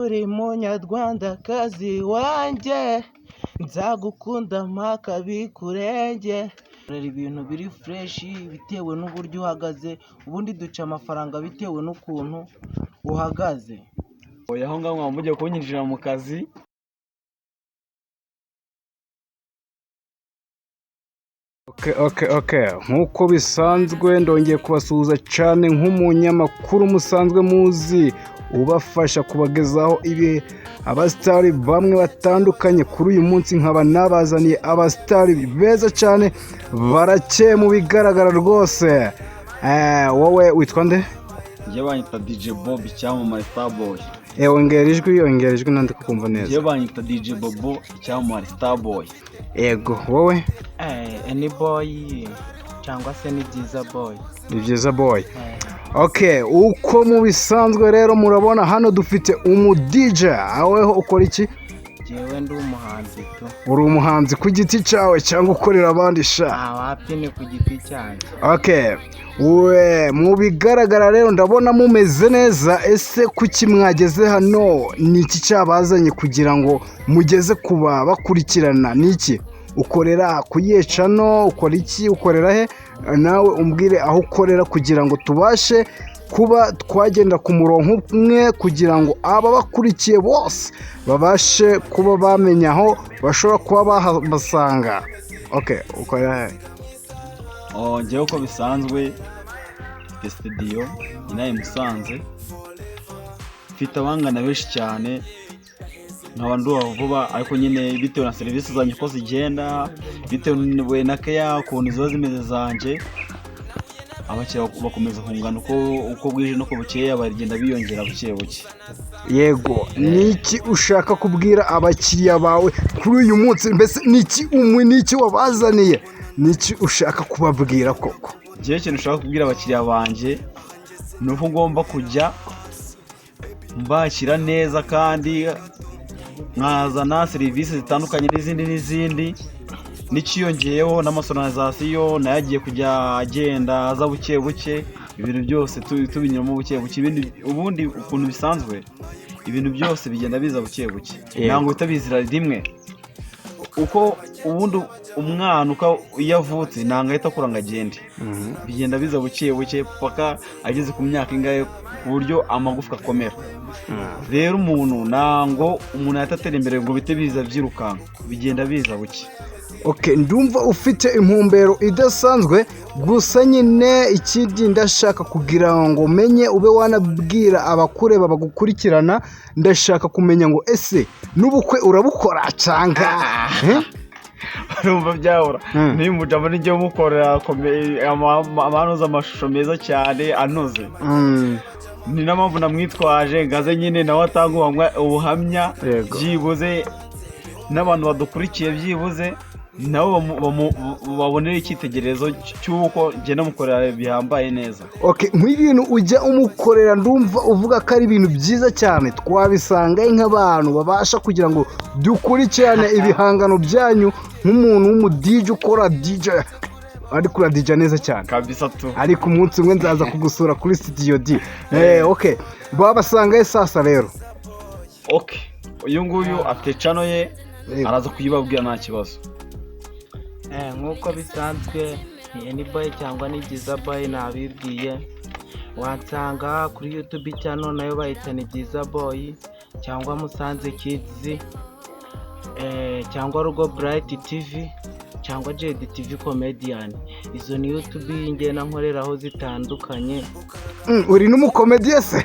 uri munyarwandakazi wanjye nzagukunda mpaka bikurenge. Rero ibintu biri fresh bitewe n'uburyo uhagaze, ubundi duca amafaranga bitewe n'ukuntu uhagaze. Oya aho ngaho mwamujye kunyinjira mu kazi. Okay. Nkuko bisanzwe ndongeye kubasuhuza cyane nk'umunyamakuru musanzwe muzi ubafasha kubagezaho ibi abasitari bamwe batandukanye. Kuri uyu munsi nkaba nabazaniye abasitari beza cyane barakeye mu bigaragara rwose. Wowe witwa nde? Njye banyita D.J BOBO icyamamare Starboy. Ongera ijwi nandi kukumva neza. Njye banyita D.J BOBO icyamamare Starboy. Yego wowe? Any boy cyangwa se ni byiza boy. Ni byiza boy. Okay, uko mu bisanzwe rero murabona hano dufite umu DJ. Aweho ukora iki? Jewe ndi umuhanzi tu. Uri umuhanzi ku giti cyawe cyangwa ukorera abandi sha? Wapi ni ku giti cyanjye. Okay. Mu bigaragara rero ndabona mumeze neza. Ese kuki mwageze hano? Ni iki cyabazanye kugira ngo mugeze kuba bakurikirana? Ni iki? Ukorera kuyecano? Ukora iki? Ukorera he? Nawe umbwire aho ukorera kugira ngo tubashe kuba twagenda ku murongo umwe kugira ngo aba bakurikiye bose babashe kuba bamenya aho bashobora kuba basanga. Okay, ukorera he? Njyewe uko bisanzwe mfite studio inaye Musanze, mfite abangana benshi cyane, nkaba nduha vuba, ariko nyine bitewe na serivisi zanjye ko zigenda, bitewe na keya ukuntu ziba zimeze zanje, abakiriya bakomeza kungana uko bwije no bukeye bagenda biyongera buke buke. Yego, niki ushaka kubwira abakiriya bawe kuri uyu munsi? Mbese niki wabazaniye? Niki ushaka kubabwira koko? Njye ikintu ushaka kubwira abakiriya banjye ni uko ngomba kujya mbakira neza kandi nkazana serivisi zitandukanye n'izindi n'ikiyongeyeho n'amasonorizasiyo nayo agiye kujya agenda aza buke buke, ibintu byose tubinyuramo buke buke. Ubundi ukuntu bisanzwe ibintu byose bigenda biza buke buke, ntabwo bitabizira rimwe. Uko ubundi umwana iyo avutse ntabwo ahita akura ngo agende, bigenda biza buke buke paka ageze ku myaka ingahe ku buryo amagufwa akomera. Rero ntabwo umuntu ahita atera imbere ngo bite biza byirukanka, bigenda biza buke. Okay, ndumva ufite impumbero idasanzwe, gusa nyine ikindi ndashaka kugira ngo menye ube wanabwira abakureba bagukurikirana, ndashaka kumenya ngo ese n'ubukwe urabukora cyanga? Urumva byahora niyo umujama n'ijye umukorera amanoza amashusho meza cyane anoze. Ni na mpamvu namwitwaje ngaze nyine nawe atanga ubuhamya byibuze n'abantu badukurikiye byibuze nabo babonera icyitegererezo cy'uko ngenda mukorera bihambaye neza. Okay, nk'ibintu ujya umukorera ndumva uvuga ko ari ibintu byiza cyane. Twabisanga nk'abantu babasha kugira ngo dukurikirane ibihangano byanyu nk'umuntu w'umudj ukora DJ, ariko ura DJ neza cyane kabisa tu. Ariko umunsi umwe nzaza kugusura kuri studio D. Okay, babasanga sasa rero. Okay, uyu nguyu afite channel ye araza kuyibabwira nta kibazo. Nkuko bisanzwe ni any boy cyangwa ni byiza boy nabibwiye, wansanga kuri YouTube channel nayo bayita ni byiza boy cyangwa Musanze Kids, cyangwa Rugo Bright TV cyangwa JD TV Comedian. Izo ni YouTube ngena nkoreraho zitandukanye. Uri n'umukomediye se?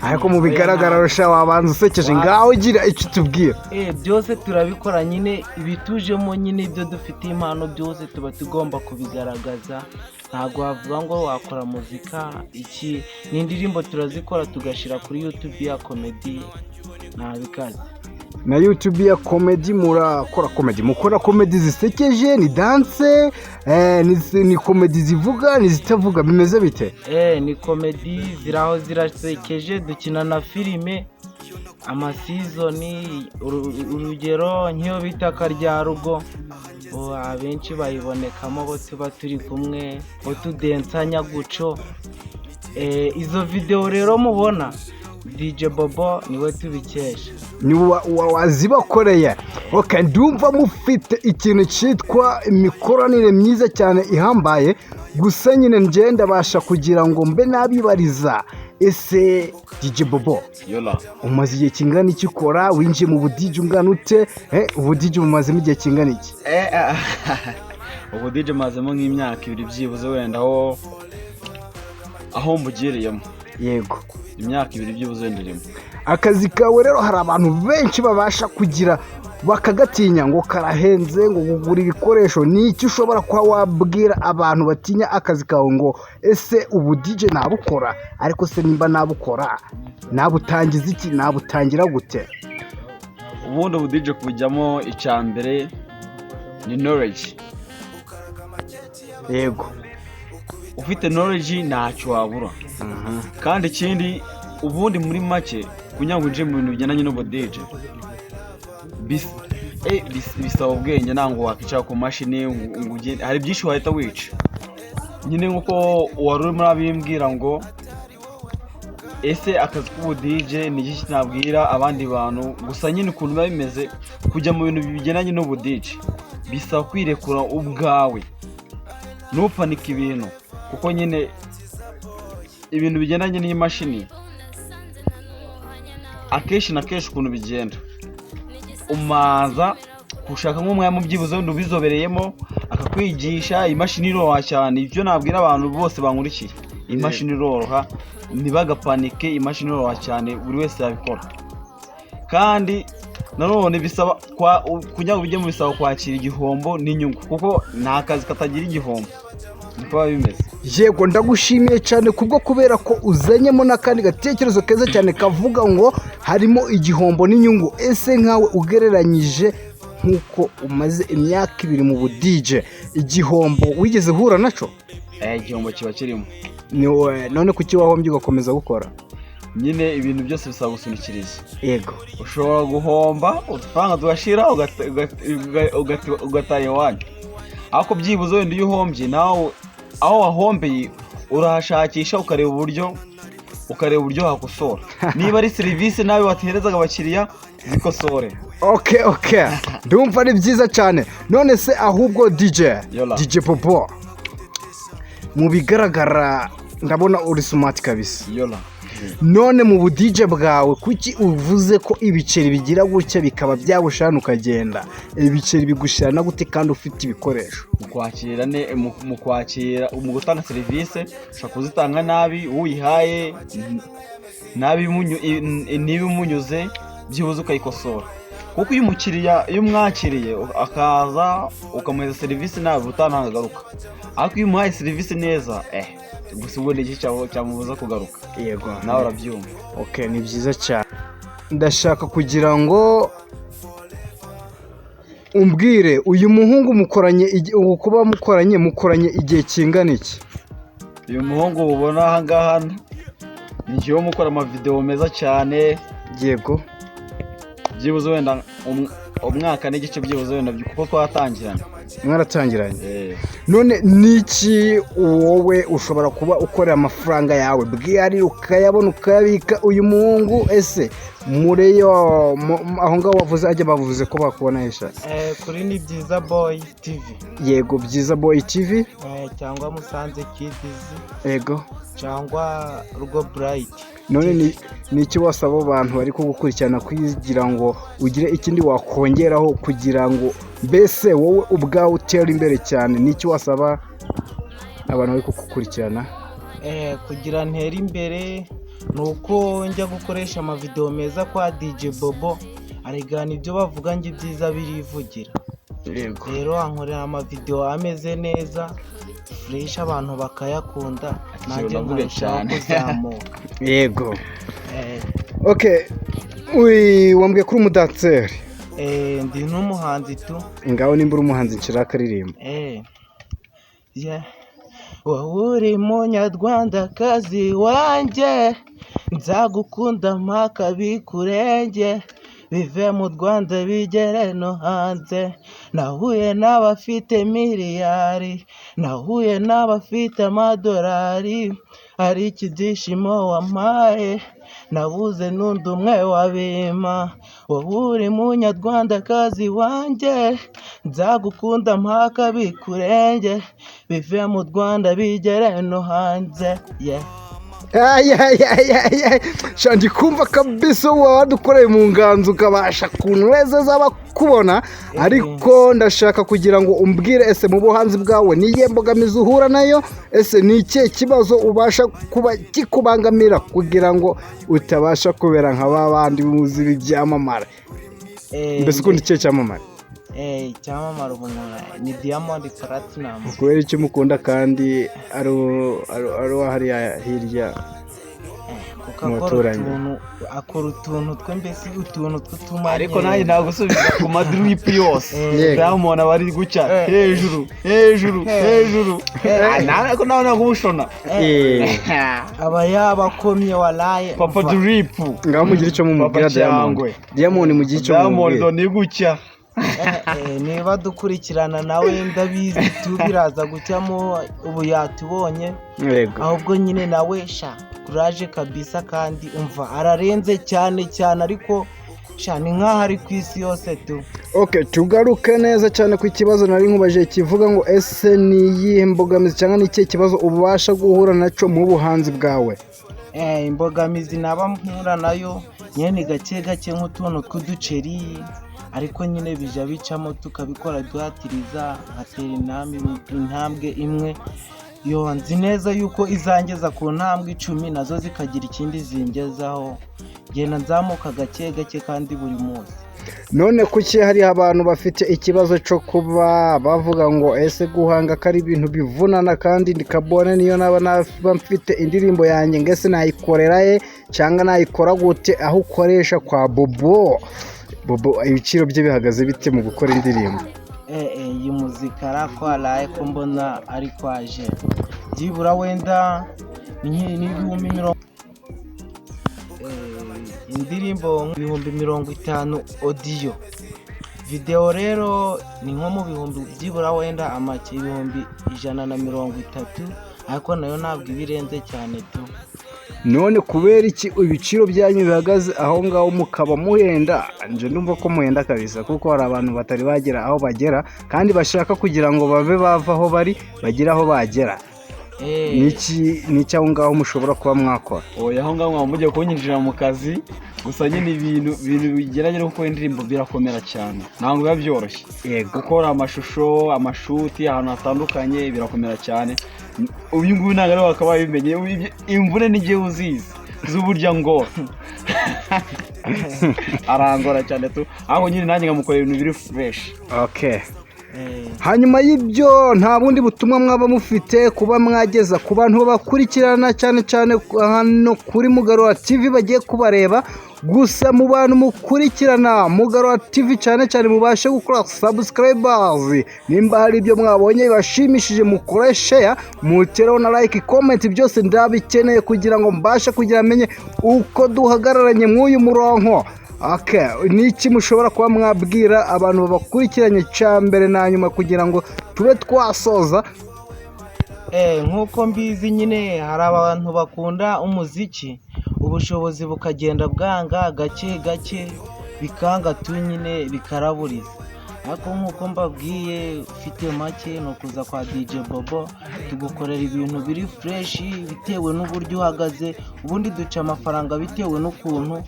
Ariko mu bigaragara rusha wabanza usekeje, ngaho ugira icyo tubwira. Byose turabikora nyine, ibitujemo nyine ibyo dufite impano byose tuba tugomba kubigaragaza. Ntabwo wavuga ngo wakora muzika iki, n'indirimbo turazikora tugashira kuri YouTube ya comedy nabikaze. Na YouTube ya comedy murakora comedy, mukora comedy zisekeje, ni dance, ni comedy zivuga, ni zitavuga, bimeze bite? Ni comedy ziraho zirasekeje, dukina na filime, amasizoni, urugero nk'iyo bita Karya Rugo, abenshi bayibonekamo bo tuba turi kumwe, bo tudensanya guco. Izo video rero mubona DJ Bobo niwe tubikesha. ni wazibakoreye. Okay, ndumva mufite ikintu cyitwa imikoranire myiza cyane ihambaye, gusa nyine ngenda basha kugira ngo mbe nabibariza. Ese DJ Bobo yola umaze igihe kingana iki ukora, winjiye mu budije ungana ute? Ubudije mumazemo igihe kingana iki? ubu DJ mazemo nk'imyaka 2 byibuze wenda aho mbugiriyemo. Yego, imyaka 2 byibuze ndirimo. akazi kawe rero hari abantu benshi babasha kugira bakagatinya ngo karahenze, ngo kugura ibikoresho. Ni iki ushobora kuba wabwira abantu batinya akazi kawe ngo ese ubu DJ nabukora, ariko se nimba nabukora nabutangiza iki, nabutangira gute? Ubundi ubu DJ kujyamo icyambere ni knowledge. Yego, ufite knowledge ntacyo wabura. Kandi ikindi ubundi muri make kunyanga uje mu bintu bigendanye n'ubu DJ bisaba ubwenge, ntango wakicara ku mashini ngo hari byinshi wahita wica nyine. nkuko wari urimo abimbwira ngo ese akazi k'ubu DJ ni iki kinabwira abandi bantu, gusa nyine ukuntu biba bimeze kujya mu bintu bigendanye n'ubu DJ bisaba kwirekura ubwawe, ntupanike ibintu, kuko nyine ibintu bigendanye n'imashini akenshi na kenshi ukuntu bigenda umaza gushaka nk'umwanya mu byibuze wenda ubizobereyemo akakwigisha. imashini iroroha cyane, ibyo nabwira abantu bose bankurikiye, imashini iroroha, ntibagapanike, imashini iroroha cyane, buri wese yabikora. kandi nanone bisaba kugira ngo bijye mu bisaba kwakira igihombo n'inyungu, kuko nta kazi katagira igihombo, niko bimeze. Yego, ndagushimiye cyane kubera ko uzanyemo n'akandi gatekerezo keza cyane kavuga ngo harimo igihombo n'inyungu. Ese nkawe ugereranyije nkuko umaze imyaka 2 mu budije, igihombo wigeze hura naco? Igihombo kiba kirimo. None kuki wahombye ugakomeza gukora? Nyine ibintu byose bisaba gusunikiriza. Yego, ushobora guhomba utupanga tugashira ugataye wanyu, ariko byibuze wenda iyo uhombye nawe aho wahombeye urahashakisha ukareba uburyo hakosora. niba ari serivisi nawe wateherezaga abakiriya zikosore. Okay, ndumva ari byiza cyane. None se ahubwo DJ Bobo, mu bigaragara ndabona uri smart kabisa. Yola, none mu budije bwawe kuki uvuze ko ibiceri bigira gutya bikaba byabushana ukagenda? Ibiceri bigushana gute kandi ufite ibikoresho? mu kwakira mu gutanga serivisi ushaka kuzitanga nabi, uyihaye nabi ntibimunyuze, byibuze ukayikosora. kuko iyo umukiriya iyo mwakiriye akaza ukamuha serivisi nabi utanagaruka, ariko iyo umuhaye serivisi neza gusa ubone iki cyamubuza kugaruka. Yego, nawe urabyumva. Okay, ni byiza cyane. Ndashaka kugira ngo umbwire uyu muhungu kuba mukoranye igihe kingana iki? uyu muhungu ubona aha ngaha ni njyewe mukora amavideo meza cyane. Yego, byibuze wenda umwaka n'igice, byibuze wenda kuko twatangiranye. mwaratangiranye. None niki wowe ushobora kuba ukorera amafaranga yawe bwihari ukayabona ukayabika? Uyu muhungu ese mureyo aho ngaho wavuze ajya bavuze ko bakubona hesha? Kuri ni Byiza Boy TV. Yego, Byiza Boy TV cyangwa Musanze Kids. Yego, cyangwa Rugo Bright. none ni iki wasaba abantu bari kugukurikirana kugira ngo ugire ikindi wakongeraho kugira ngo mbese wowe ubwawe utere imbere cyane? Ni iki wasaba abantu bari kugukurikirana? Kugira ntere imbere nuko njya gukoresha amavideo meza kwa DJ Bobo, arigana ibyo bavuga ngo ibyiza birivugira. Yego, rero ankorera amavideo ameze neza fresh, abantu bakayakunda, nanjye nkashaka kuzamuka. Yego, okay. Wambwiye kuri umudanseri? Ndi n'umuhanzi tu. Ngaho nimba uri umuhanzi nshira akaririmba. Wowe uri munyarwandakazi wanjye, nzagukunda mpaka bikurenge, bive mu Rwanda bigere no hanze. Nahuye n'abafite miliyari, nahuye n'abafite amadolari, hari ibyishimo wampaye nabuze n'undi umwe wabima. Wowe uri munyarwandakazi wanjye, nzagukunda mpaka bikurenge, bive mu Rwanda bigere no hanze. Shandi kumva kabisa wadukoreye mu nganzo ukabasha kunezeza abakubona, ariko ndashaka kugira ngo umbwire ese mu buhanzi bwawe niye mbogamizi uhura nayo, ese ni ikihe kibazo ubasha kuba kikubangamira kugira ngo utabasha kubera nka babandi muzi ibyamamare? Mbese ukundi ikihe cyamamare? Icyamamare ubu ni Diamond Platinum. Kubera icyo mukunda kandi ari hariya hirya akora utuntu twe, mbese utuntu tw'utumanye. ariko nanjye nagusubiza ku madrip yose Diamond aba ari guca hejuru ariko nawe nagushona aba yabakomye walaye papa drip. ngaho mugira icyo mumubwira Diamond mugira icyo mumubwira. Diamond ni gucya. niba dukurikirana nawe ndabizi biraza gucyamo ubu yatubonye, ahubwo nyine nawe kuraje kabisa, kandi umva ararenze cyane ariko ni nk'aho ari ku isi yose tu. Tugaruke neza cyane ku kibazo nari nkubaje kivuga ngo ese ni iyihe mbogamizi cyangwa ni ikihe kibazo ubasha guhura nacyo mu buhanzi bwawe? Imbogamizi naba mpura nayo nyine gake nk'utuntu tw'uduceri, ariko nyine bija bicamo tukabikora duhatiriza, nkatera intambwe imwe. Nzi neza yuko izangeza ku ntambwe 10 nazo zikagira ikindi zingezaho, ngenda nzamuka gake kandi buri munsi. None kuki hari abantu bafite ikibazo cyo kuba bavuga ngo ese guhanga kari ibintu bivunana, kandi ndikabone niyo naba mfite indirimbo yanjye ngese nayikorera cyangwa nayikora gute, aho ukoresha kwa Bobo ibiciro bye bihagaze bite mu gukora indirimbo? Iyi muzika arakwaraye ko mbona ari kwaje byibura wenda n'ibihumbi 50, indirimbo 50 audio, video rero ni nko mu bihumbi byibura wenda amake 130, ariko nayo ntabwo ibirenze cyane tu. None kubera iki ibiciro byanyu bihagaze aho ngaho mukaba muhenda? Nje ndumva ko muhenda kabisa, kuko hari abantu batari bagera aho bagera kandi bashaka kugira ngo bave bava aho bari bagera aho bagera. Niki aho ngaho mushobora kuba mwakora? Aho ngaho mujye kunyinjira mu kazi, gusa nyine ibintu bigerageza gukora indirimbo birakomera cyane, ntabwo biba byoroshye. Gukora amashusho, amashuti ahantu hatandukanye birakomera cyane. Uyu nguyu ntabwo ari bakaba bimenye, imvune n'igihe uzizi z'uburyo ngo arangora cyane tu, aho nyine nanjye ngamukorera ibintu biri fresh. Hanyuma y'ibyo nta bundi butumwa mwaba mufite kuba mwageza ku bantu bakurikirana cyane hano kuri Mugarura TV bagiye kubareba? Gusa mu bantu mukurikirana Mugarura TV cyane mubashe gukora subscribers, nimba hari ibyo mwabonye bashimishije mukore share, muteraho na like, comment, byose ndabikeneye kugira ngo mbashe kugira amenye uko duhagararanye mw'uyu murongo. Niki mushobora kuba mwabwira abantu babakurikiranye cyambere na nyuma kugira ngo tube twasoza? Nkuko mbizi nyine hari abantu bakunda umuziki, ubushobozi bukagenda bwanga gake bikanga tu nyine bikaraburiza, ariko nkuko mbabwiye ufite make no kuza kwa DJ Bobo tugukorera ibintu biri fresh bitewe n'uburyo uhagaze, ubundi duca amafaranga bitewe n'ukuntu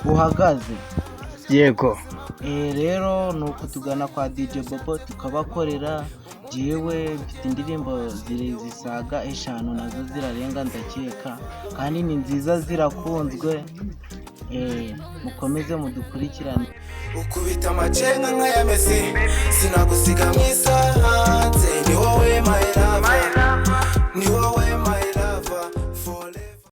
uhagaze. Yego. Rero nuko tugana kwa DJ Bobo tukabakorera. Jewe mfite indirimbo zisaga 5 nazo zirarenga ndakeka, kandi ni nziza zirakunzwe. Mukomeze mudukurikirane. Ukubita amacenga nk'aya Messi, sinagusiga mwisa